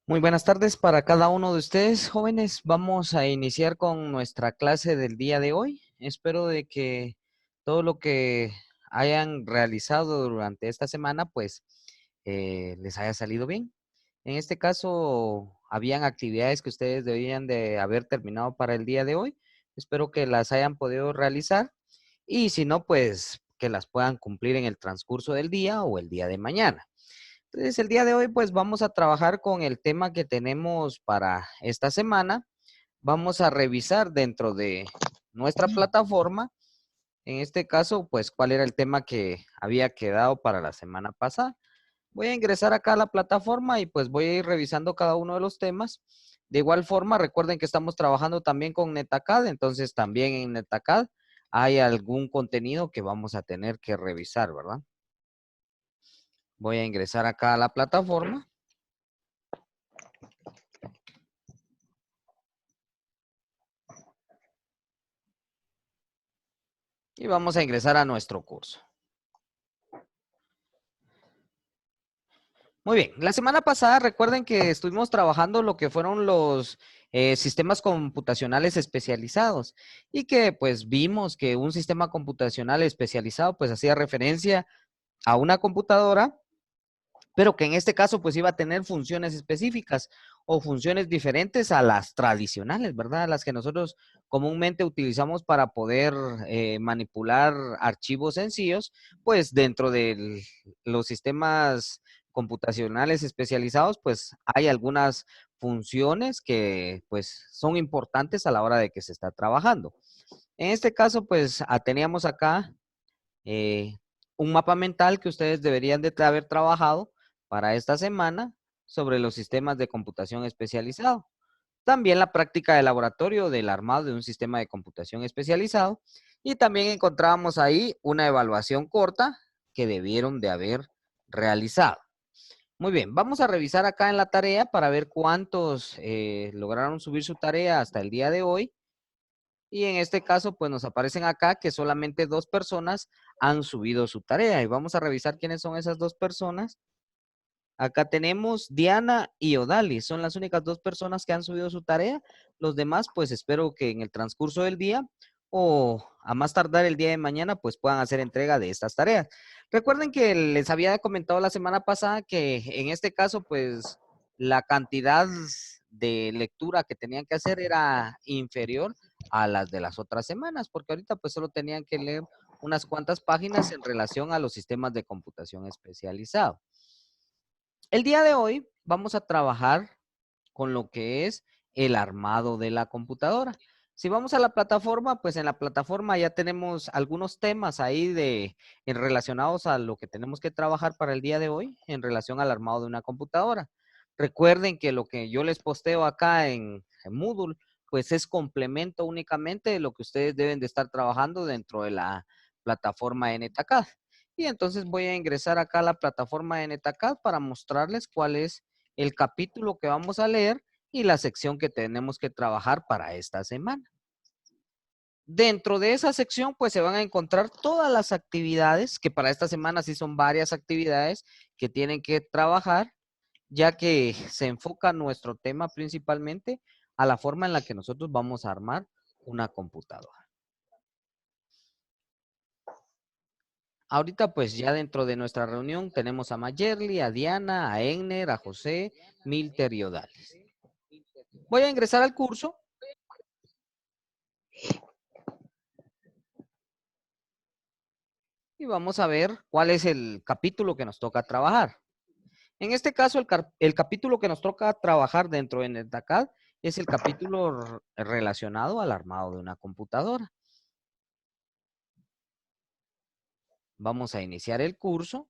Muy buenas tardes para cada uno de ustedes, jóvenes. Vamos a iniciar con nuestra clase del día de hoy. Espero de que todo lo que hayan realizado durante esta semana, pues, les haya salido bien. En este caso, habían actividades que ustedes debían de haber terminado para el día de hoy. Espero que las hayan podido realizar y si no, pues, que las puedan cumplir en el transcurso del día o el día de mañana. Entonces, el día de hoy, pues vamos a trabajar con el tema que tenemos para esta semana. Vamos a revisar dentro de nuestra plataforma, en este caso, pues cuál era el tema que había quedado para la semana pasada. Voy a ingresar acá a la plataforma y pues voy a ir revisando cada uno de los temas. De igual forma, recuerden que estamos trabajando también con NetAcad, entonces también en NetAcad hay algún contenido que vamos a tener que revisar, ¿verdad? Voy a ingresar acá a la plataforma. Y vamos a ingresar a nuestro curso. Muy bien, la semana pasada recuerden que estuvimos trabajando lo que fueron los sistemas computacionales especializados y que pues vimos que un sistema computacional especializado pues hacía referencia a una computadora, pero que en este caso pues iba a tener funciones específicas o funciones diferentes a las tradicionales, ¿verdad? Las que nosotros comúnmente utilizamos para poder manipular archivos sencillos, pues dentro de los sistemas computacionales especializados, pues hay algunas funciones que pues son importantes a la hora de que se está trabajando. En este caso, pues teníamos acá eh, un mapa mental que ustedes deberían de haber trabajado para esta semana sobre los sistemas de computación especializado. También la práctica de laboratorio del armado de un sistema de computación especializado. Y también encontrábamos ahí una evaluación corta que debieron de haber realizado. Muy bien, vamos a revisar acá en la tarea para ver cuántos lograron subir su tarea hasta el día de hoy. Y en este caso, pues nos aparecen acá que solamente 2 personas han subido su tarea. Y vamos a revisar quiénes son esas 2 personas. Acá tenemos Diana y Odalis. Son las únicas 2 personas que han subido su tarea. Los demás, pues espero que en el transcurso del día o a más tardar el día de mañana, pues puedan hacer entrega de estas tareas. Recuerden que les había comentado la semana pasada que en este caso, pues la cantidad de lectura que tenían que hacer era inferior a las de las otras semanas, porque ahorita pues solo tenían que leer unas cuantas páginas en relación a los sistemas de computación especializado. El día de hoy vamos a trabajar con lo que es el armado de la computadora. Si vamos a la plataforma, pues en la plataforma ya tenemos algunos temas ahí relacionados a lo que tenemos que trabajar para el día de hoy en relación al armado de una computadora. Recuerden que lo que yo les posteo acá en Moodle, pues es complemento únicamente de lo que ustedes deben de estar trabajando dentro de la plataforma NetAcad. Y entonces voy a ingresar acá a la plataforma de NetAcad para mostrarles cuál es el capítulo que vamos a leer y la sección que tenemos que trabajar para esta semana. Dentro de esa sección, pues se van a encontrar todas las actividades, que para esta semana sí son varias actividades que tienen que trabajar, ya que se enfoca nuestro tema principalmente a la forma en la que nosotros vamos a armar una computadora. Ahorita pues ya dentro de nuestra reunión tenemos a Mayerly, a Diana, a Egner, a José, Milter y Odales. Voy a ingresar al curso. Y vamos a ver cuál es el capítulo que nos toca trabajar. En este caso, el capítulo que nos toca trabajar dentro de NetAcad es el capítulo relacionado al armado de una computadora. Vamos a iniciar el curso.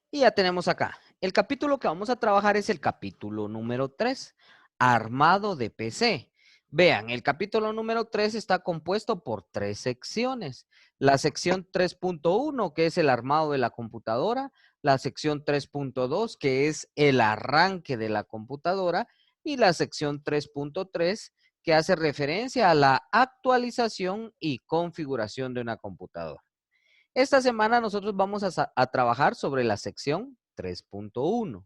Y ya tenemos acá. El capítulo que vamos a trabajar es el capítulo número 3, armado de PC. Vean, el capítulo número 3 está compuesto por 3 secciones. La sección 3.1, que es el armado de la computadora. La sección 3.2, que es el arranque de la computadora. Y la sección 3.3, que hace referencia a la actualización y configuración de una computadora. Esta semana nosotros vamos a trabajar sobre la sección 3.1.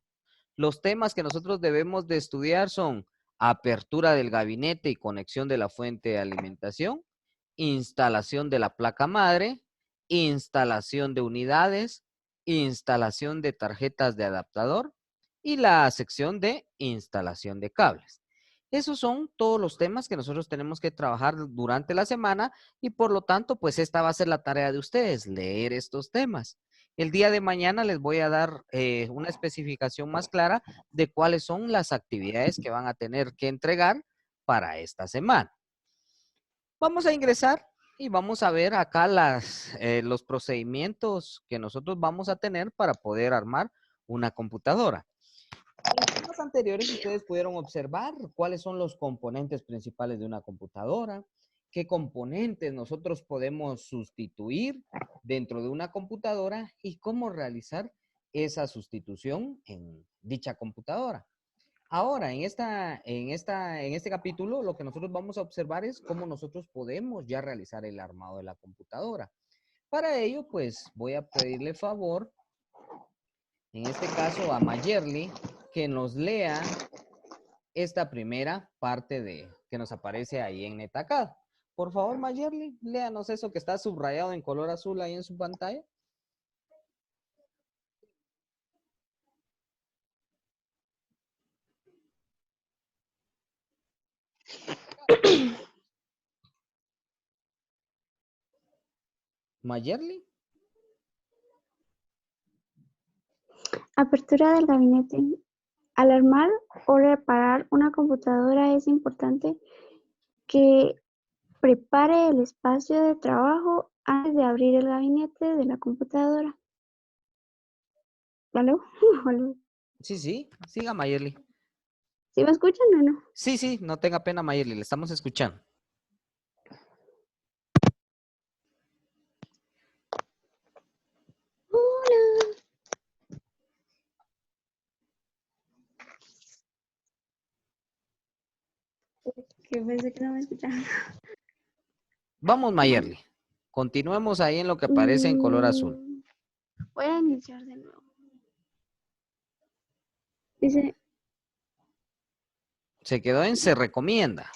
Los temas que nosotros debemos de estudiar son apertura del gabinete y conexión de la fuente de alimentación, instalación de la placa madre, instalación de unidades, instalación de tarjetas de adaptador y la sección de instalación de cables. Esos son todos los temas que nosotros tenemos que trabajar durante la semana y por lo tanto, pues esta va a ser la tarea de ustedes, leer estos temas. El día de mañana les voy a dar una especificación más clara de cuáles son las actividades que van a tener que entregar para esta semana. Vamos a ingresar y vamos a ver acá los procedimientos que nosotros vamos a tener para poder armar una computadora. En los temas anteriores ustedes pudieron observar cuáles son los componentes principales de una computadora, qué componentes nosotros podemos sustituir dentro de una computadora y cómo realizar esa sustitución en dicha computadora. Ahora, en este capítulo, lo que nosotros vamos a observar es cómo nosotros podemos ya realizar el armado de la computadora. Para ello, pues voy a pedirle favor, en este caso a Mayerly, que nos lea esta primera parte que nos aparece ahí en NetAcad. Por favor, Mayerly, léanos eso que está subrayado en color azul ahí en su pantalla. Mayerly. Apertura del gabinete. Al armar o reparar una computadora es importante que prepare el espacio de trabajo antes de abrir el gabinete de la computadora. ¿Aló? ¿Aló? Sí, siga Mayerly. ¿Sí me escuchan o no? Sí, no tenga pena Mayerly, le estamos escuchando. Hola. Que pensé que no me escuchaban. Vamos, Mayerly. Continuemos ahí en lo que aparece en color azul. Voy a iniciar de nuevo. Dice, Se quedó en se recomienda.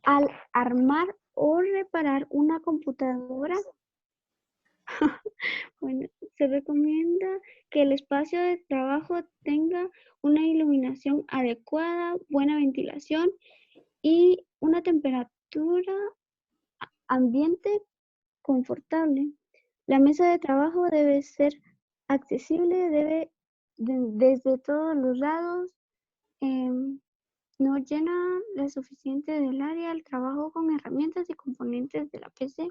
al armar o reparar una computadora, bueno, se recomienda que el espacio de trabajo tenga una iluminación adecuada, buena ventilación y una temperatura ambiente confortable. La mesa de trabajo debe ser accesible, desde todos los lados, no llena lo suficiente del área al trabajo con herramientas y componentes de la PC.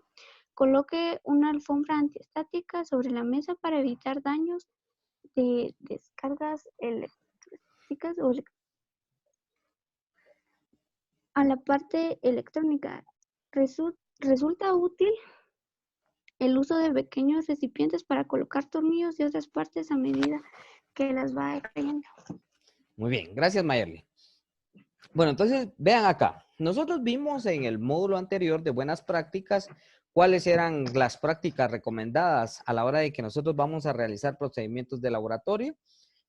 Coloque una alfombra antiestática sobre la mesa para evitar daños de descargas eléctricas o a la parte electrónica. Resulta útil el uso de pequeños recipientes para colocar tornillos y otras partes a medida que las va extrayendo. Muy bien, gracias Mayerly. Bueno, entonces vean acá. Nosotros vimos en el módulo anterior de buenas prácticas cuáles eran las prácticas recomendadas a la hora de que nosotros vamos a realizar procedimientos de laboratorio,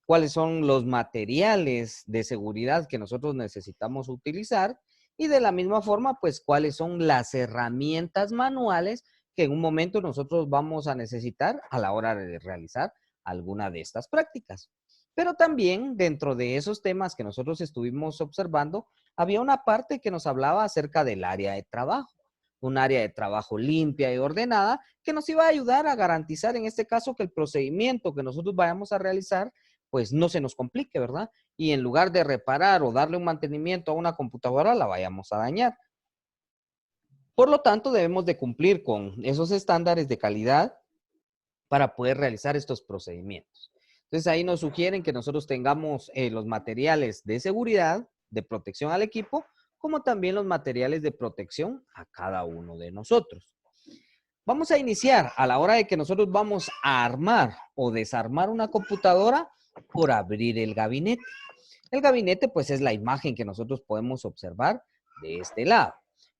cuáles son los materiales de seguridad que nosotros necesitamos utilizar y de la misma forma, pues cuáles son las herramientas manuales que en un momento nosotros vamos a necesitar a la hora de realizar alguna de estas prácticas. Pero también dentro de esos temas que nosotros estuvimos observando, había una parte que nos hablaba acerca del área de trabajo. Un área de trabajo limpia y ordenada que nos iba a ayudar a garantizar en este caso que el procedimiento que nosotros vayamos a realizar pues no se nos complique, ¿verdad? Y en lugar de reparar o darle un mantenimiento a una computadora, la vayamos a dañar. Por lo tanto, debemos de cumplir con esos estándares de calidad para poder realizar estos procedimientos. Entonces, ahí nos sugieren que nosotros tengamos los materiales de seguridad, de protección al equipo, como también los materiales de protección a cada uno de nosotros. Vamos a iniciar a la hora de que nosotros vamos a armar o desarmar una computadora por abrir el gabinete. El gabinete, pues, es la imagen que nosotros podemos observar de este lado.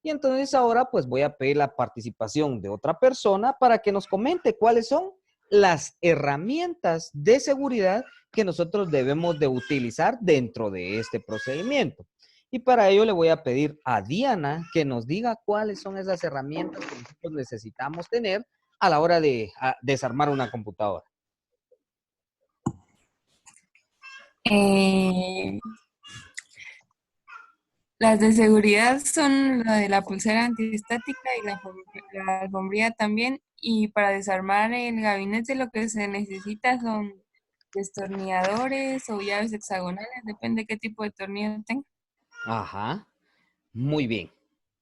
Y entonces ahora pues voy a pedir la participación de otra persona para que nos comente cuáles son las herramientas de seguridad que nosotros debemos de utilizar dentro de este procedimiento. Y para ello le voy a pedir a Diana que nos diga cuáles son esas herramientas que nosotros necesitamos tener a la hora de desarmar una computadora. Eh, las de seguridad son la de la pulsera antiestática y la alfombría también. Y para desarmar el gabinete lo que se necesita son destornilladores o llaves hexagonales, depende qué tipo de tornillo tenga. Ajá, muy bien.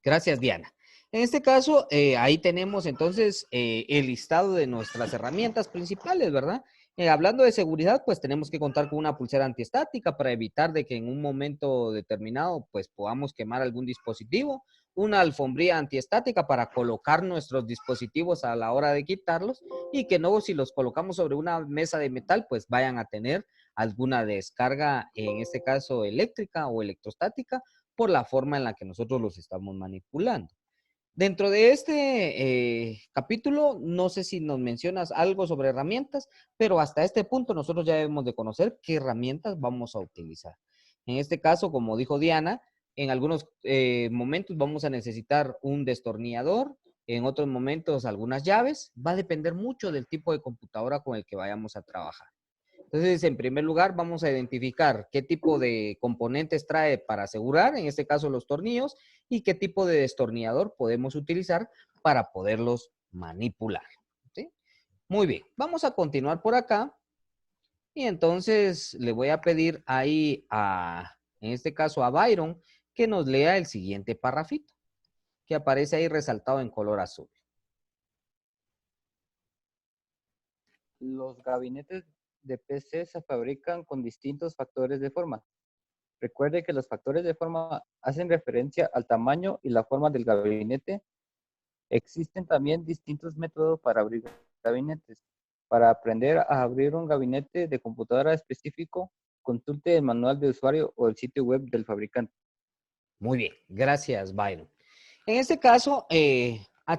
Gracias, Diana. En este caso, ahí tenemos entonces el listado de nuestras herramientas principales, ¿verdad? Hablando de seguridad, pues tenemos que contar con una pulsera antiestática para evitar de que en un momento determinado, pues podamos quemar algún dispositivo, una alfombría antiestática para colocar nuestros dispositivos a la hora de quitarlos y que no, si los colocamos sobre una mesa de metal, pues vayan a tener alguna descarga, en este caso eléctrica o electrostática, por la forma en la que nosotros los estamos manipulando. Dentro de este capítulo, no sé si nos mencionas algo sobre herramientas, pero hasta este punto nosotros ya debemos de conocer qué herramientas vamos a utilizar. En este caso, como dijo Diana, en algunos momentos vamos a necesitar un destornillador, en otros momentos algunas llaves. Va a depender mucho del tipo de computadora con el que vayamos a trabajar. Entonces, en primer lugar, vamos a identificar qué tipo de componentes trae para asegurar, en este caso los tornillos, y qué tipo de destornillador podemos utilizar para poderlos manipular. ¿Sí? Muy bien, vamos a continuar por acá. Y entonces le voy a pedir ahí en este caso a Byron, que nos lea el siguiente parrafito, que aparece ahí resaltado en color azul. Los gabinetes de PC se fabrican con distintos factores de forma. Recuerde que los factores de forma hacen referencia al tamaño y la forma del gabinete. Existen también distintos métodos para abrir gabinetes. Para aprender a abrir un gabinete de computadora específico, consulte el manual de usuario o el sitio web del fabricante. Muy bien, gracias, Byron. En este caso,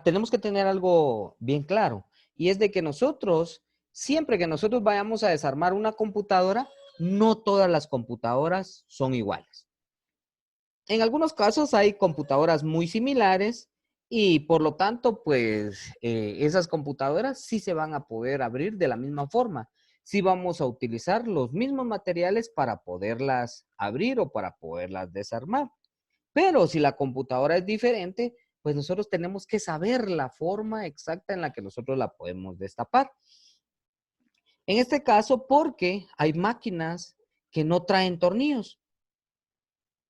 tenemos que tener algo bien claro, y es de que nosotros, siempre que nosotros vayamos a desarmar una computadora, no todas las computadoras son iguales. En algunos casos hay computadoras muy similares y por lo tanto, pues esas computadoras sí se van a poder abrir de la misma forma. Sí vamos a utilizar los mismos materiales para poderlas abrir o para poderlas desarmar. Pero si la computadora es diferente, pues nosotros tenemos que saber la forma exacta en la que nosotros la podemos destapar. En este caso, porque hay máquinas que no traen tornillos.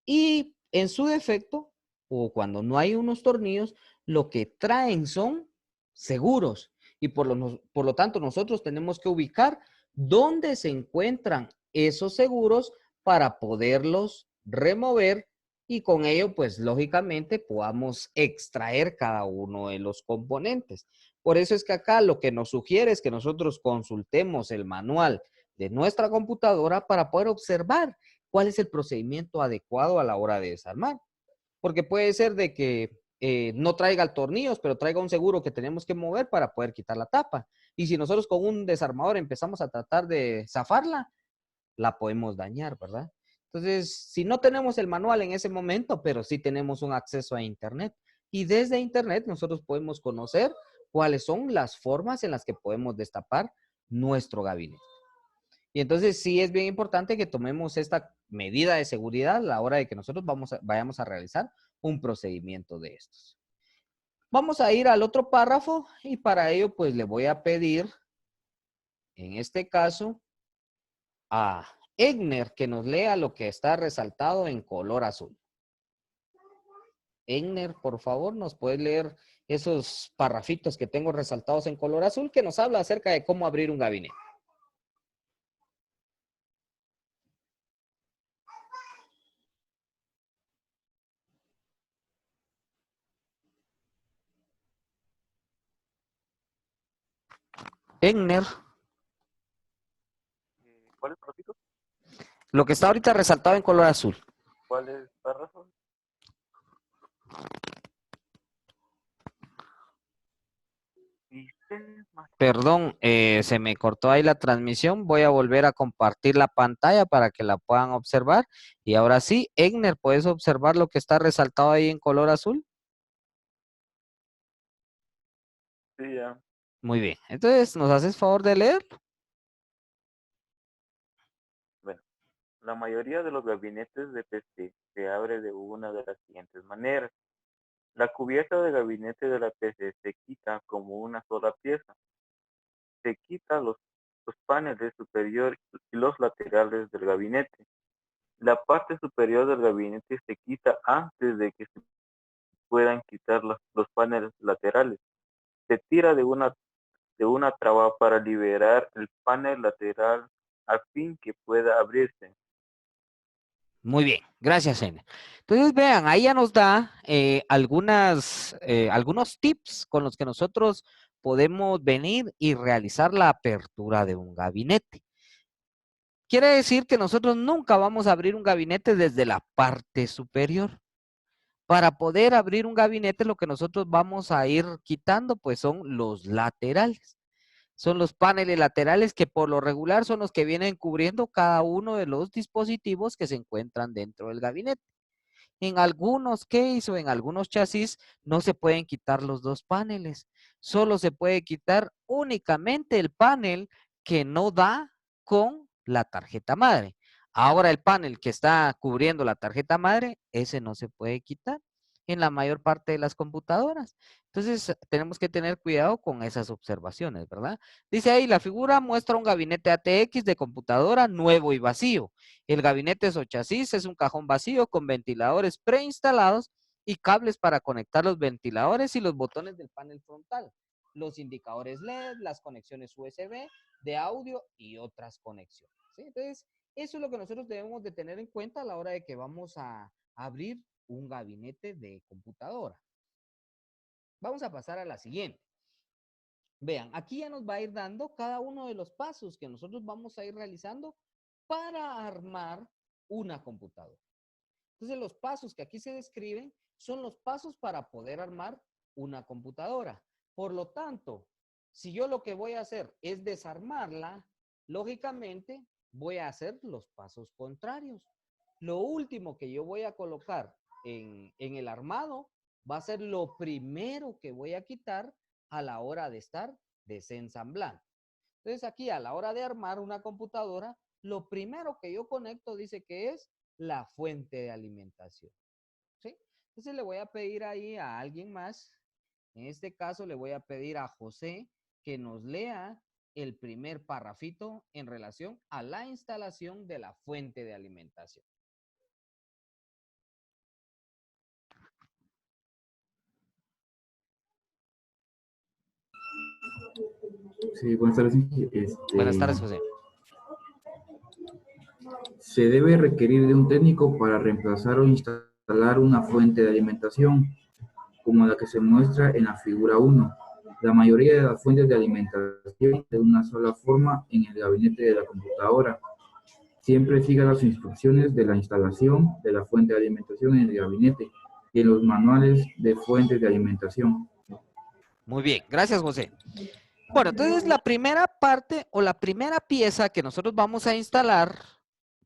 Y en su defecto, o cuando no hay unos tornillos, lo que traen son seguros. Y por lo tanto, nosotros tenemos que ubicar dónde se encuentran esos seguros para poderlos remover y con ello, pues lógicamente, podamos extraer cada uno de los componentes. Por eso es que acá lo que nos sugiere es que nosotros consultemos el manual de nuestra computadora para poder observar cuál es el procedimiento adecuado a la hora de desarmar. Porque puede ser de que no traiga tornillos, pero traiga un seguro que tenemos que mover para poder quitar la tapa. Y si nosotros con un desarmador empezamos a tratar de zafarla, la podemos dañar, ¿verdad? Entonces, si no tenemos el manual en ese momento, pero sí tenemos un acceso a Internet. Y desde Internet nosotros podemos conocer cuáles son las formas en las que podemos destapar nuestro gabinete. Y entonces sí es bien importante que tomemos esta medida de seguridad a la hora de que nosotros vayamos a realizar un procedimiento de estos. Vamos a ir al otro párrafo y para ello pues le voy a pedir, en este caso, a Egner que nos lea lo que está resaltado en color azul. Egner, por favor, nos puede leer esos parrafitos que tengo resaltados en color azul que nos habla acerca de cómo abrir un gabinete. Egner. ¿Cuál es el párrafo? Lo que está ahorita resaltado en color azul. ¿Cuál es el párrafo? Perdón, se me cortó ahí la transmisión. Voy a volver a compartir la pantalla para que la puedan observar. Y ahora sí, Egner, ¿puedes observar lo que está resaltado ahí en color azul? Sí, ya. Muy bien. Entonces, ¿nos haces favor de leer? Bueno, la mayoría de los gabinetes de PC se abre de una de las siguientes maneras. La cubierta de gabinete de la PC se quita como una sola pieza. Se quita los paneles superior y los laterales del gabinete. La parte superior del gabinete se quita antes de que se puedan quitar los paneles laterales. Se tira de una traba para liberar el panel lateral a fin que pueda abrirse. Muy bien, gracias, Egner. Entonces, vean, ahí ya nos da algunos tips con los que nosotros podemos venir y realizar la apertura de un gabinete. Quiere decir que nosotros nunca vamos a abrir un gabinete desde la parte superior. Para poder abrir un gabinete, lo que nosotros vamos a ir quitando, pues son los laterales. Son los paneles laterales que por lo regular son los que vienen cubriendo cada uno de los dispositivos que se encuentran dentro del gabinete. En algunos case o en algunos chasis no se pueden quitar los dos paneles. Solo se puede quitar únicamente el panel que no da con la tarjeta madre. Ahora el panel que está cubriendo la tarjeta madre, ese no se puede quitar en la mayor parte de las computadoras. Entonces tenemos que tener cuidado con esas observaciones, ¿verdad? Dice ahí, la figura muestra un gabinete ATX de computadora nuevo y vacío. El gabinete o chasis es un cajón vacío con ventiladores preinstalados y cables para conectar los ventiladores y los botones del panel frontal, los indicadores LED, las conexiones USB de audio y otras conexiones. ¿Sí? Entonces, eso es lo que nosotros debemos de tener en cuenta a la hora de que vamos a abrir un gabinete de computadora. Vamos a pasar a la siguiente. Vean, aquí ya nos va a ir dando cada uno de los pasos que nosotros vamos a ir realizando para armar una computadora. Entonces, los pasos que aquí se describen son los pasos para poder armar una computadora. Por lo tanto, si yo lo que voy a hacer es desarmarla, lógicamente voy a hacer los pasos contrarios. Lo último que yo voy a colocar en el armado va a ser lo primero que voy a quitar a la hora de estar desensamblando. Entonces, aquí a la hora de armar una computadora, lo primero que yo conecto dice que es la fuente de alimentación. ¿Sí? Entonces le voy a pedir ahí a alguien más, en este caso le voy a pedir a José que nos lea el primer parrafito en relación a la instalación de la fuente de alimentación. Sí, buenas tardes. Buenas tardes, José. Se debe requerir de un técnico para reemplazar o instalar una fuente de alimentación, como la que se muestra en la figura 1. La mayoría de las fuentes de alimentación de una sola forma en el gabinete de la computadora. Siempre siga las instrucciones de la instalación de la fuente de alimentación en el gabinete y en los manuales de fuentes de alimentación. Muy bien, gracias, José. Bueno, entonces la primera parte o la primera pieza que nosotros vamos a instalar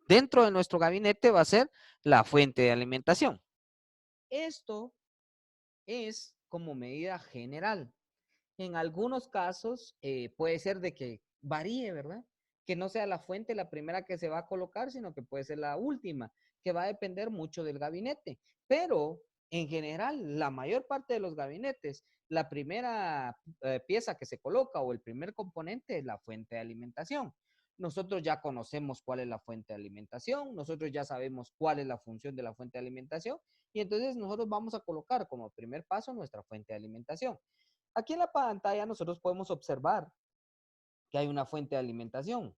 dentro de nuestro gabinete va a ser la fuente de alimentación. Esto es como medida general. En algunos casos puede ser de que varíe, ¿verdad? Que no sea la fuente la primera que se va a colocar, sino que puede ser la última, que va a depender mucho del gabinete. Pero en general, la mayor parte de los gabinetes, la primera pieza que se coloca o el primer componente es la fuente de alimentación. Nosotros ya conocemos cuál es la fuente de alimentación, nosotros ya sabemos cuál es la función de la fuente de alimentación y entonces nosotros vamos a colocar como primer paso nuestra fuente de alimentación. Aquí en la pantalla nosotros podemos observar que hay una fuente de alimentación.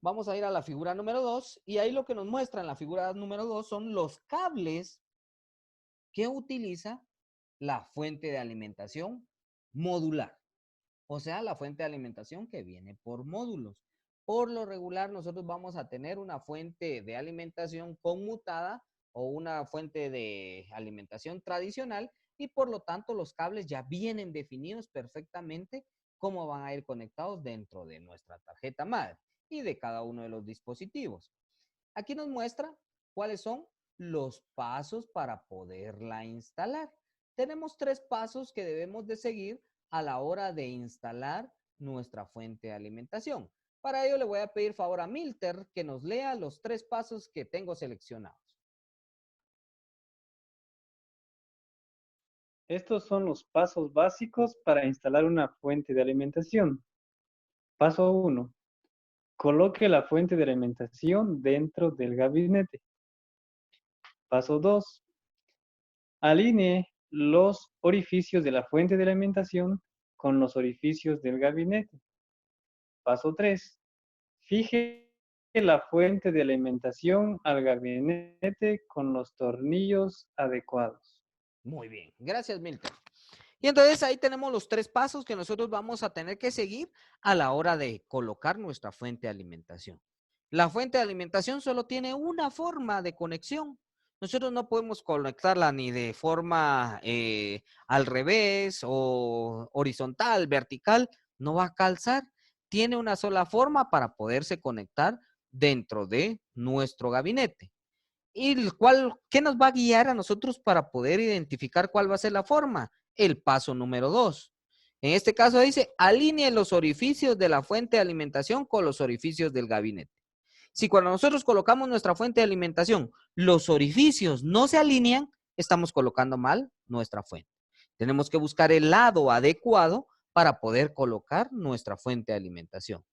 Vamos a ir a la figura número 2 y ahí lo que nos muestra en la figura número 2 son los cables que utiliza la fuente de alimentación modular. O sea, la fuente de alimentación que viene por módulos. Por lo regular, nosotros vamos a tener una fuente de alimentación conmutada o una fuente de alimentación tradicional y por lo tanto los cables ya vienen definidos perfectamente cómo van a ir conectados dentro de nuestra tarjeta madre y de cada uno de los dispositivos. Aquí nos muestra cuáles son los pasos para poderla instalar. Tenemos 3 pasos que debemos de seguir a la hora de instalar nuestra fuente de alimentación. Para ello le voy a pedir favor a Milter que nos lea los 3 pasos que tengo seleccionados. Estos son los pasos básicos para instalar una fuente de alimentación. Paso 1. Coloque la fuente de alimentación dentro del gabinete. Paso 2. Alinee los orificios de la fuente de alimentación con los orificios del gabinete. Paso 3. Fije la fuente de alimentación al gabinete con los tornillos adecuados. Muy bien, gracias Milter. Y entonces ahí tenemos los 3 pasos que nosotros vamos a tener que seguir a la hora de colocar nuestra fuente de alimentación. La fuente de alimentación solo tiene una forma de conexión. Nosotros no podemos conectarla ni de forma al revés o horizontal, vertical, no va a calzar. Tiene una sola forma para poderse conectar dentro de nuestro gabinete. ¿Y qué nos va a guiar a nosotros para poder identificar cuál va a ser la forma? El paso número 2. En este caso dice, alinee los orificios de la fuente de alimentación con los orificios del gabinete. Si cuando nosotros colocamos nuestra fuente de alimentación, los orificios no se alinean, estamos colocando mal nuestra fuente. Tenemos que buscar el lado adecuado para poder colocar nuestra fuente de alimentación.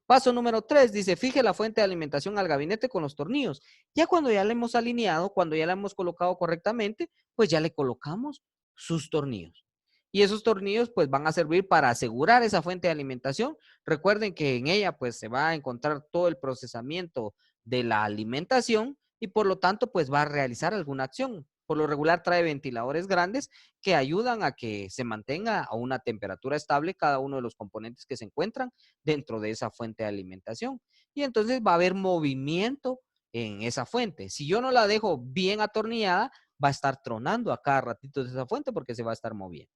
Paso número 3, dice, fije la fuente de alimentación al gabinete con los tornillos. Ya cuando ya la hemos alineado, cuando ya la hemos colocado correctamente, pues ya le colocamos sus tornillos. Y esos tornillos pues van a servir para asegurar esa fuente de alimentación. Recuerden que en ella pues se va a encontrar todo el procesamiento de la alimentación y por lo tanto pues va a realizar alguna acción. Por lo regular trae ventiladores grandes que ayudan a que se mantenga a una temperatura estable cada uno de los componentes que se encuentran dentro de esa fuente de alimentación. Y entonces va a haber movimiento en esa fuente. Si yo no la dejo bien atornillada, va a estar tronando a cada ratito de esa fuente porque se va a estar moviendo.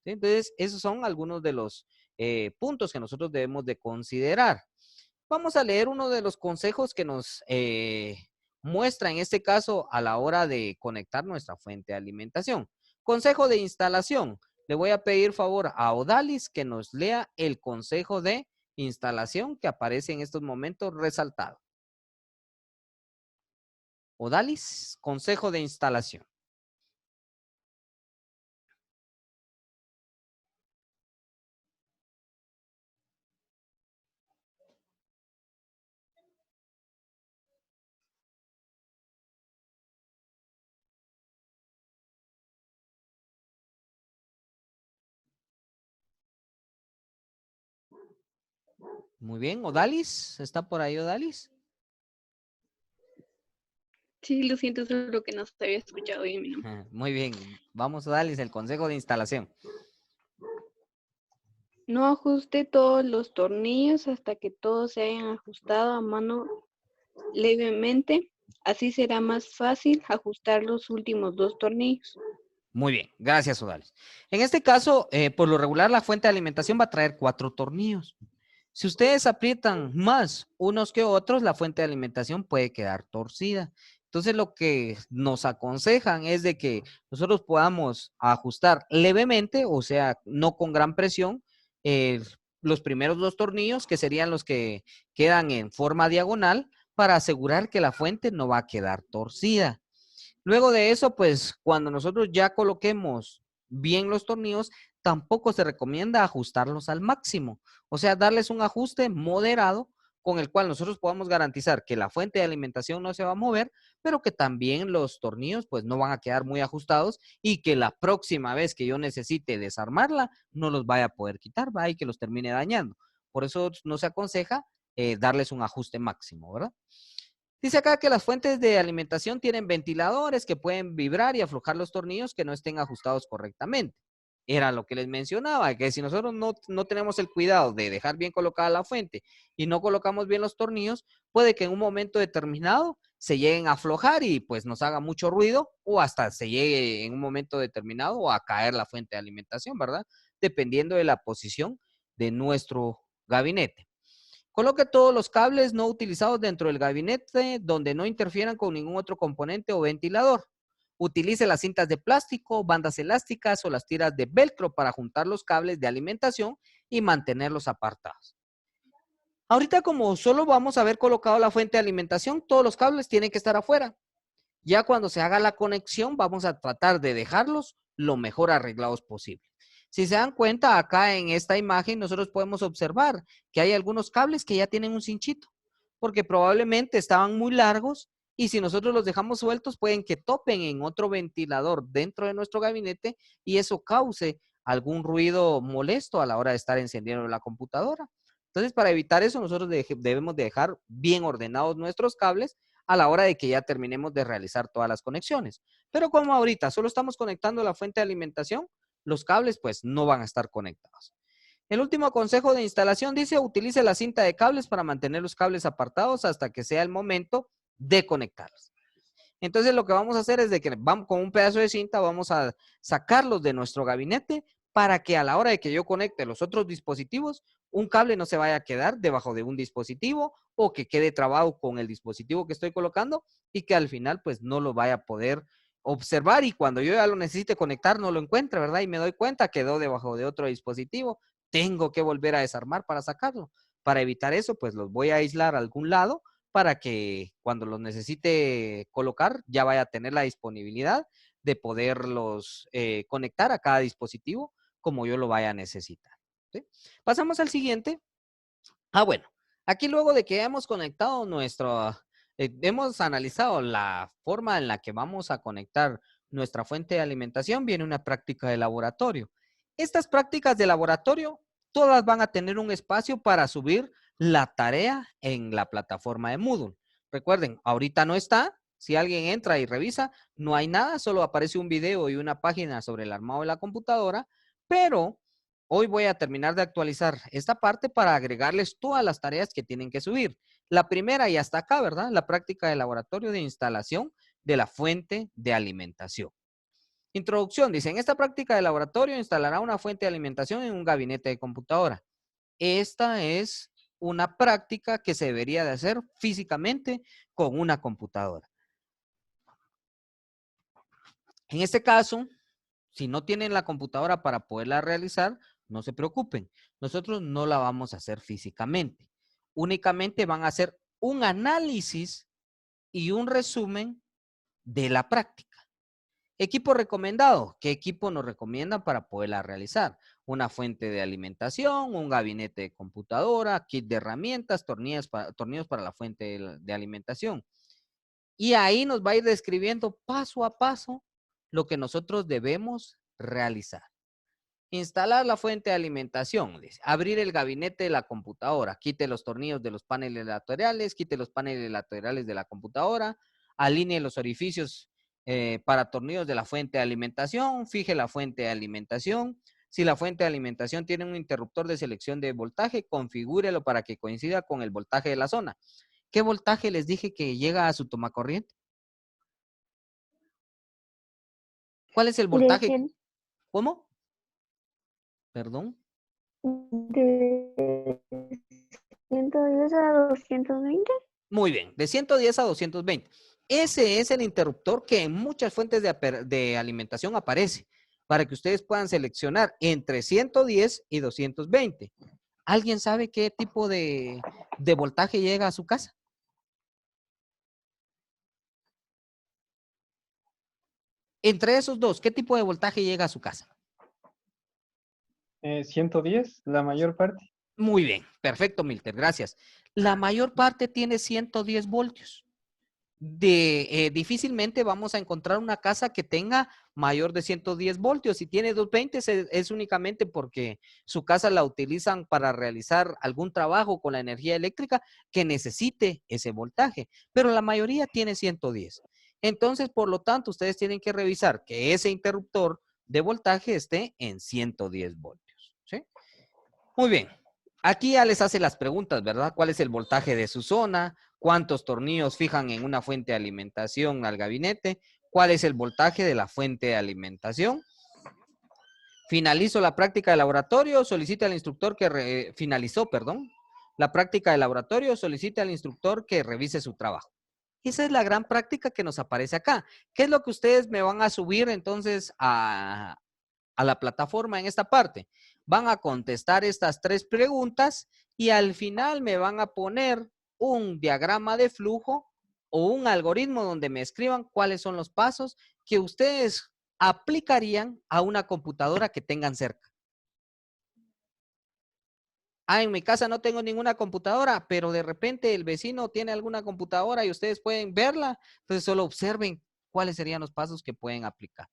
¿Sí? Entonces, esos son algunos de los puntos que nosotros debemos de considerar. Vamos a leer uno de los consejos que nos muestra en este caso a la hora de conectar nuestra fuente de alimentación. Consejo de instalación. Le voy a pedir favor a Odalis que nos lea el consejo de instalación que aparece en estos momentos resaltado. Odalis, consejo de instalación. Muy bien, Odalis, ¿está por ahí Odalis? Sí, lo siento, solo que no se había escuchado bien mi nombre. Muy bien, vamos Odalis, el consejo de instalación. No ajuste todos los tornillos hasta que todos se hayan ajustado a mano levemente. Así será más fácil ajustar los últimos 2 tornillos. Muy bien, gracias Odalis. En este caso, por lo regular, la fuente de alimentación va a traer 4 tornillos. Si ustedes aprietan más unos que otros, la fuente de alimentación puede quedar torcida. Entonces, lo que nos aconsejan es de que nosotros podamos ajustar levemente, o sea, no con gran presión, los primeros 2 tornillos, que serían los que quedan en forma diagonal, para asegurar que la fuente no va a quedar torcida. Luego de eso, pues cuando nosotros ya coloquemos bien los tornillos, tampoco se recomienda ajustarlos al máximo. O sea, darles un ajuste moderado con el cual nosotros podamos garantizar que la fuente de alimentación no se va a mover, pero que también los tornillos pues no van a quedar muy ajustados y que la próxima vez que yo necesite desarmarla, no los vaya a poder quitar, va, y que los termine dañando. Por eso no se aconseja darles un ajuste máximo, ¿verdad? Dice acá que las fuentes de alimentación tienen ventiladores que pueden vibrar y aflojar los tornillos que no estén ajustados correctamente. Era lo que les mencionaba, que si nosotros no tenemos el cuidado de dejar bien colocada la fuente y no colocamos bien los tornillos, puede que en un momento determinado se lleguen a aflojar y pues nos haga mucho ruido o hasta se llegue en un momento determinado a caer la fuente de alimentación, ¿verdad? Dependiendo de la posición de nuestro gabinete. Coloque todos los cables no utilizados dentro del gabinete donde no interfieran con ningún otro componente o ventilador. Utilice las cintas de plástico, bandas elásticas o las tiras de velcro para juntar los cables de alimentación y mantenerlos apartados. Ahorita como solo vamos a haber colocado la fuente de alimentación, todos los cables tienen que estar afuera. Ya cuando se haga la conexión, vamos a tratar de dejarlos lo mejor arreglados posible. Si se dan cuenta, acá en esta imagen nosotros podemos observar que hay algunos cables que ya tienen un cinchito, porque probablemente estaban muy largos y si nosotros los dejamos sueltos pueden que topen en otro ventilador dentro de nuestro gabinete y eso cause algún ruido molesto a la hora de estar encendiendo la computadora. Entonces, para evitar eso, nosotros debemos dejar bien ordenados nuestros cables a la hora de que ya terminemos de realizar todas las conexiones. Pero como ahorita solo estamos conectando la fuente de alimentación, los cables pues no van a estar conectados. El último consejo de instalación dice, utilice la cinta de cables para mantener los cables apartados hasta que sea el momento de conectarlos. Entonces lo que vamos a hacer es de que vamos con un pedazo de cinta, vamos a sacarlos de nuestro gabinete para que a la hora de que yo conecte los otros dispositivos, un cable no se vaya a quedar debajo de un dispositivo o que quede trabado con el dispositivo que estoy colocando y que al final pues no lo vaya a poder observar y cuando yo ya lo necesite conectar no lo encuentre, ¿verdad? Y me doy cuenta quedó debajo de otro dispositivo, tengo que volver a desarmar para sacarlo. Para evitar eso pues los voy a aislar a algún lado para que cuando los necesite colocar ya vaya a tener la disponibilidad de poderlos conectar a cada dispositivo como yo lo vaya a necesitar. ¿Sí? Pasamos al siguiente. Bueno, aquí luego de que hemos conectado hemos analizado la forma en la que vamos a conectar nuestra fuente de alimentación, viene una práctica de laboratorio. Estas prácticas de laboratorio, todas van a tener un espacio para subir la tarea en la plataforma de Moodle. Recuerden, ahorita no está. Si alguien entra y revisa, no hay nada, solo aparece un video y una página sobre el armado de la computadora, pero hoy voy a terminar de actualizar esta parte para agregarles todas las tareas que tienen que subir. La primera y hasta acá, ¿verdad? La práctica de laboratorio de instalación de la fuente de alimentación. Introducción, dice, en esta práctica de laboratorio instalará una fuente de alimentación en un gabinete de computadora. Esta es una práctica que se debería de hacer físicamente con una computadora. En este caso, si no tienen la computadora para poderla realizar, no se preocupen. Nosotros no la vamos a hacer físicamente. Únicamente van a hacer un análisis y un resumen de la práctica. Equipo recomendado. ¿Qué equipo nos recomiendan para poderla realizar? Una fuente de alimentación, un gabinete de computadora, kit de herramientas, tornillos para la fuente de alimentación. Y ahí nos va a ir describiendo paso a paso lo que nosotros debemos realizar. Instalar la fuente de alimentación, dice. Abrir el gabinete de la computadora, quite los tornillos de los paneles laterales, quite los paneles laterales de la computadora, alinee los orificios para tornillos de la fuente de alimentación, fije la fuente de alimentación. Si la fuente de alimentación tiene un interruptor de selección de voltaje, configúrelo para que coincida con el voltaje de la zona. ¿Qué voltaje les dije que llega a su tomacorriente? ¿Cuál es el voltaje? ¿Cómo? Perdón. De 110 a 220. Muy bien, de 110 a 220. Ese es el interruptor que en muchas fuentes de alimentación aparece para que ustedes puedan seleccionar entre 110 y 220. ¿Alguien sabe qué tipo de voltaje llega a su casa? Entre esos dos, ¿qué tipo de voltaje llega a su casa? 110, la mayor parte. Muy bien, perfecto, Milter, gracias. La mayor parte tiene 110 voltios. Difícilmente vamos a encontrar una casa que tenga mayor de 110 voltios. Si tiene 220 es únicamente porque su casa la utilizan para realizar algún trabajo con la energía eléctrica que necesite ese voltaje, pero la mayoría tiene 110. Entonces, por lo tanto, ustedes tienen que revisar que ese interruptor de voltaje esté en 110 voltios. ¿Sí? Muy bien. Aquí ya les hace las preguntas, ¿verdad? ¿Cuál es el voltaje de su zona? ¿Cuántos tornillos fijan en una fuente de alimentación al gabinete? ¿Cuál es el voltaje de la fuente de alimentación? Finalizo la práctica de laboratorio, solicita al instructor que finalizó la práctica de laboratorio, solicita al instructor que revise su trabajo. Esa es la gran práctica que nos aparece acá. ¿Qué es lo que ustedes me van a subir entonces a la plataforma en esta parte? Van a contestar estas 3 preguntas y al final me van a poner un diagrama de flujo o un algoritmo donde me escriban cuáles son los pasos que ustedes aplicarían a una computadora que tengan cerca. En mi casa no tengo ninguna computadora, pero de repente el vecino tiene alguna computadora y ustedes pueden verla. Entonces solo observen cuáles serían los pasos que pueden aplicar.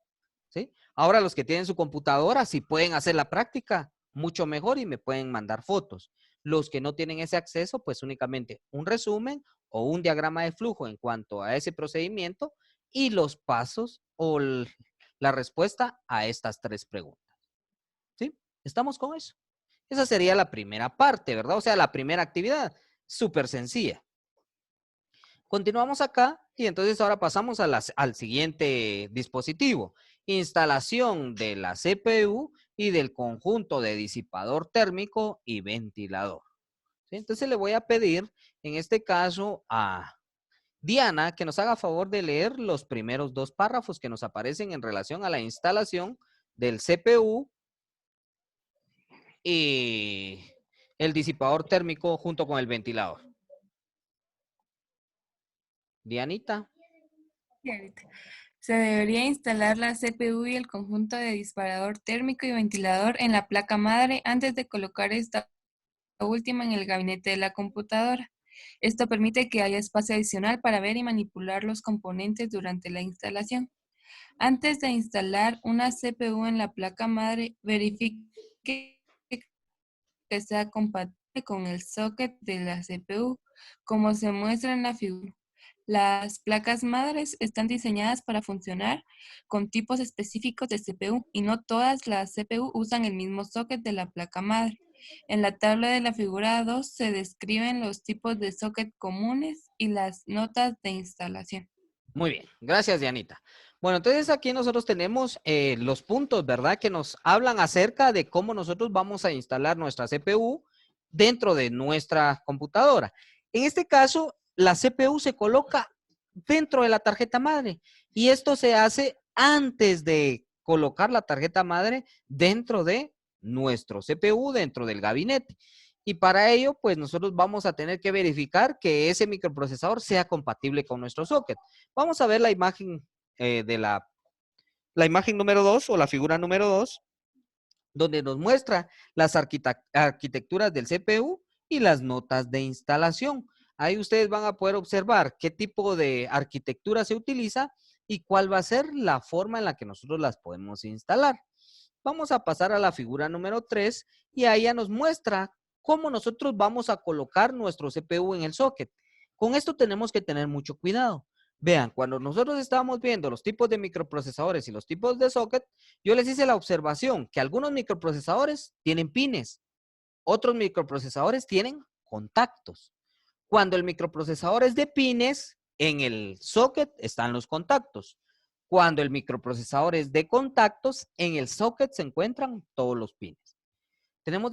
¿Sí? Ahora los que tienen su computadora, si pueden hacer la práctica, mucho mejor y me pueden mandar fotos. Los que no tienen ese acceso, pues únicamente un resumen o un diagrama de flujo en cuanto a ese procedimiento y los pasos o la respuesta a estas 3 preguntas. ¿Sí? ¿Estamos con eso? Esa sería la primera parte, ¿verdad? O sea, la primera actividad, súper sencilla. Continuamos acá y entonces ahora pasamos al siguiente dispositivo. Instalación de la CPU y del conjunto de disipador térmico y ventilador. ¿Sí? Entonces le voy a pedir, en este caso, a Diana que nos haga favor de leer los primeros 2 párrafos que nos aparecen en relación a la instalación del CPU y el disipador térmico junto con el ventilador. Dianita. Se debería instalar la CPU y el conjunto de disparador térmico y ventilador en la placa madre antes de colocar esta última en el gabinete de la computadora. Esto permite que haya espacio adicional para ver y manipular los componentes durante la instalación. Antes de instalar una CPU en la placa madre, verifique que sea compatible con el socket de la CPU, como se muestra en la figura. Las placas madres están diseñadas para funcionar con tipos específicos de CPU y no todas las CPU usan el mismo socket de la placa madre. En la tabla de la figura 2 se describen los tipos de socket comunes y las notas de instalación. Muy bien, gracias Dianita. Bueno, entonces aquí nosotros tenemos los puntos, ¿verdad? Que nos hablan acerca de cómo nosotros vamos a instalar nuestra CPU dentro de nuestra computadora. En este caso, la CPU se coloca dentro de la tarjeta madre y esto se hace antes de colocar la tarjeta madre dentro de nuestro CPU, dentro del gabinete. Y para ello, pues nosotros vamos a tener que verificar que ese microprocesador sea compatible con nuestro socket. Vamos a ver la imagen de la imagen número 2 o la figura número 2, donde nos muestra las arquitecturas del CPU y las notas de instalación. Ahí ustedes van a poder observar qué tipo de arquitectura se utiliza y cuál va a ser la forma en la que nosotros las podemos instalar. Vamos a pasar a la figura número 3 y ahí ya nos muestra cómo nosotros vamos a colocar nuestro CPU en el socket. Con esto tenemos que tener mucho cuidado. Vean, cuando nosotros estábamos viendo los tipos de microprocesadores y los tipos de socket, yo les hice la observación que algunos microprocesadores tienen pines, otros microprocesadores tienen contactos. Cuando el microprocesador es de pines, en el socket están los contactos. Cuando el microprocesador es de contactos, en el socket se encuentran todos los pines. Debemos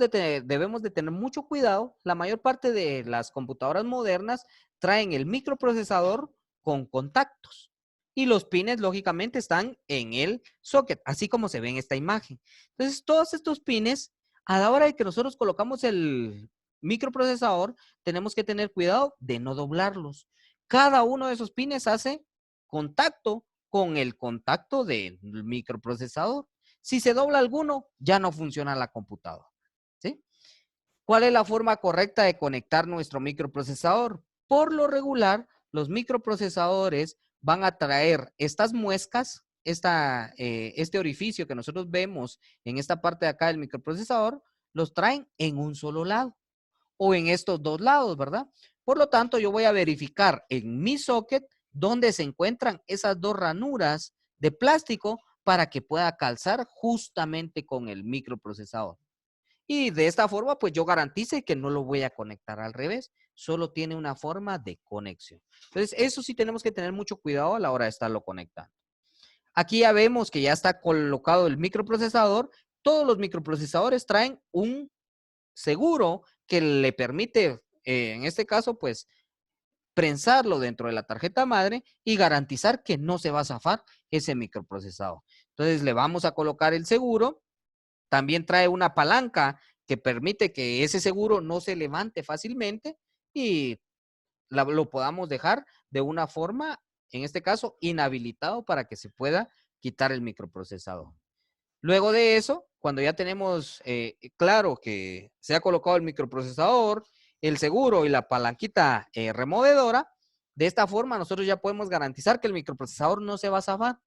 de tener mucho cuidado. La mayor parte de las computadoras modernas traen el microprocesador con contactos y los pines lógicamente están en el socket, así como se ve en esta imagen. Entonces, todos estos pines, a la hora de que nosotros colocamos el microprocesador, tenemos que tener cuidado de no doblarlos. Cada uno de esos pines hace contacto con el contacto del microprocesador. Si se dobla alguno, ya no funciona la computadora. ¿Sí? ¿Cuál es la forma correcta de conectar nuestro microprocesador? Por lo regular, los microprocesadores van a traer estas muescas, este orificio que nosotros vemos en esta parte de acá del microprocesador, los traen en un solo lado o en estos dos lados, ¿verdad? Por lo tanto, yo voy a verificar en mi socket dónde se encuentran esas dos ranuras de plástico para que pueda calzar justamente con el microprocesador. Y de esta forma, pues yo garantice que no lo voy a conectar al revés, solo tiene una forma de conexión. Entonces, eso sí tenemos que tener mucho cuidado a la hora de estarlo conectando. Aquí ya vemos que ya está colocado el microprocesador. Todos los microprocesadores traen un seguro que le permite, en este caso, pues, prensarlo dentro de la tarjeta madre y garantizar que no se va a zafar ese microprocesador. Entonces, le vamos a colocar el seguro. También trae una palanca que permite que ese seguro no se levante fácilmente y lo podamos dejar de una forma, en este caso, inhabilitado para que se pueda quitar el microprocesador. Luego de eso, cuando ya tenemos claro que se ha colocado el microprocesador, el seguro y la palanquita removedora, de esta forma nosotros ya podemos garantizar que el microprocesador no se va a zafar.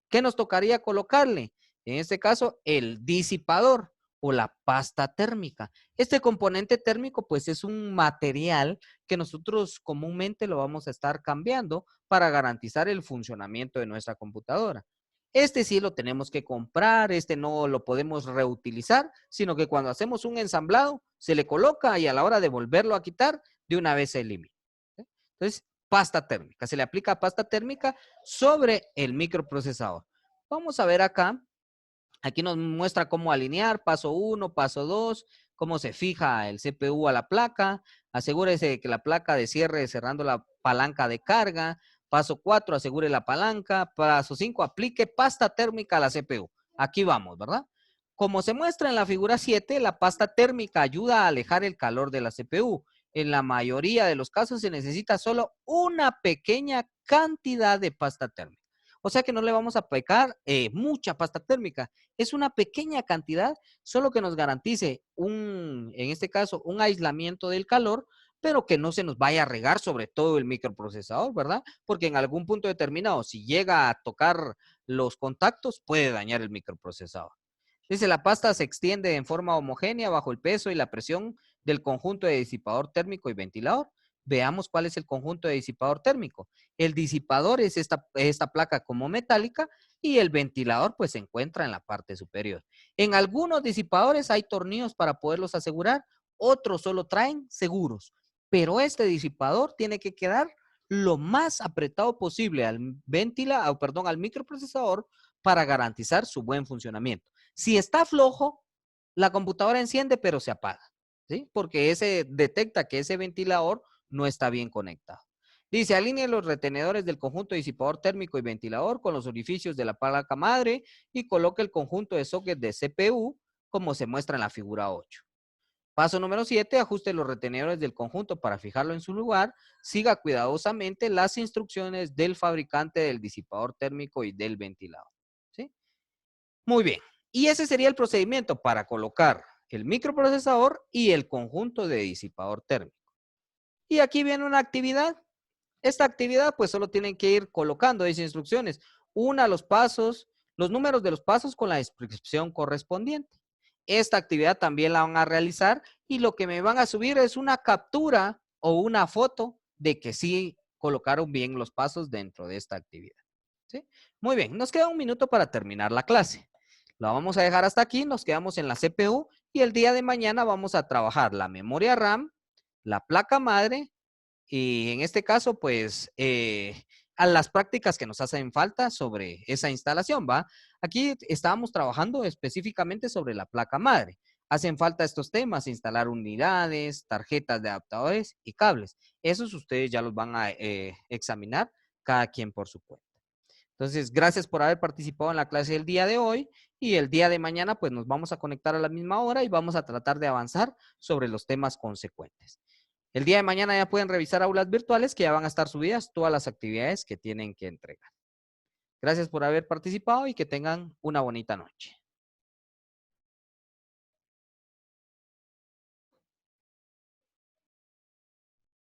¿Qué nos tocaría colocarle? En este caso, el disipador o la pasta térmica. Este componente térmico, pues, es un material que nosotros comúnmente lo vamos a estar cambiando para garantizar el funcionamiento de nuestra computadora. Este sí lo tenemos que comprar, este no lo podemos reutilizar, sino que cuando hacemos un ensamblado, se le coloca y a la hora de volverlo a quitar, de una vez se elimina. Entonces, pasta térmica. Se le aplica pasta térmica sobre el microprocesador. Vamos a ver acá. Aquí nos muestra cómo alinear, paso 1, paso 2, cómo se fija el CPU a la placa. Asegúrese de que la placa de cierre cerrando la palanca de carga. Paso 4, asegure la palanca. Paso 5, aplique pasta térmica a la CPU. Aquí vamos, ¿verdad? Como se muestra en la figura 7, la pasta térmica ayuda a alejar el calor de la CPU. En la mayoría de los casos se necesita solo una pequeña cantidad de pasta térmica. O sea que no le vamos a aplicar mucha pasta térmica. Es una pequeña cantidad, solo que nos garantice en este caso, un aislamiento del calor, pero que no se nos vaya a regar sobre todo el microprocesador, ¿verdad? Porque en algún punto determinado, si llega a tocar los contactos, puede dañar el microprocesador. Dice, la pasta se extiende en forma homogénea bajo el peso y la presión del conjunto de disipador térmico y ventilador. Veamos cuál es el conjunto de disipador térmico. El disipador es esta placa como metálica y el ventilador pues se encuentra en la parte superior. En algunos disipadores hay tornillos para poderlos asegurar, otros solo traen seguros, pero este disipador tiene que quedar lo más apretado posible al microprocesador para garantizar su buen funcionamiento. Si está flojo, la computadora enciende pero se apaga, ¿sí? Porque ese detecta que ese ventilador no está bien conectado. Dice, alinee los retenedores del conjunto disipador térmico y ventilador con los orificios de la placa madre y coloque el conjunto de socket de CPU como se muestra en la figura 8. Paso número 7, ajuste los retenedores del conjunto para fijarlo en su lugar. Siga cuidadosamente las instrucciones del fabricante del disipador térmico y del ventilador, ¿sí? Muy bien. Y ese sería el procedimiento para colocar el microprocesador y el conjunto de disipador térmico. Y aquí viene una actividad. Esta actividad pues solo tienen que ir colocando esas instrucciones. Una, los pasos, los números de los pasos con la descripción correspondiente. Esta actividad también la van a realizar y lo que me van a subir es una captura o una foto de que sí colocaron bien los pasos dentro de esta actividad, ¿sí? Muy bien, nos queda un minuto para terminar la clase. La vamos a dejar hasta aquí, nos quedamos en la CPU y el día de mañana vamos a trabajar la memoria RAM, la placa madre y en este caso, pues, a las prácticas que nos hacen falta sobre esa instalación, ¿va? Aquí estábamos trabajando específicamente sobre la placa madre. Hacen falta estos temas, instalar unidades, tarjetas de adaptadores y cables. Esos ustedes ya los van a examinar cada quien por su cuenta. Entonces, gracias por haber participado en la clase del día de hoy y el día de mañana, pues, nos vamos a conectar a la misma hora y vamos a tratar de avanzar sobre los temas consecuentes. El día de mañana ya pueden revisar aulas virtuales que ya van a estar subidas todas las actividades que tienen que entregar. Gracias por haber participado y que tengan una bonita noche.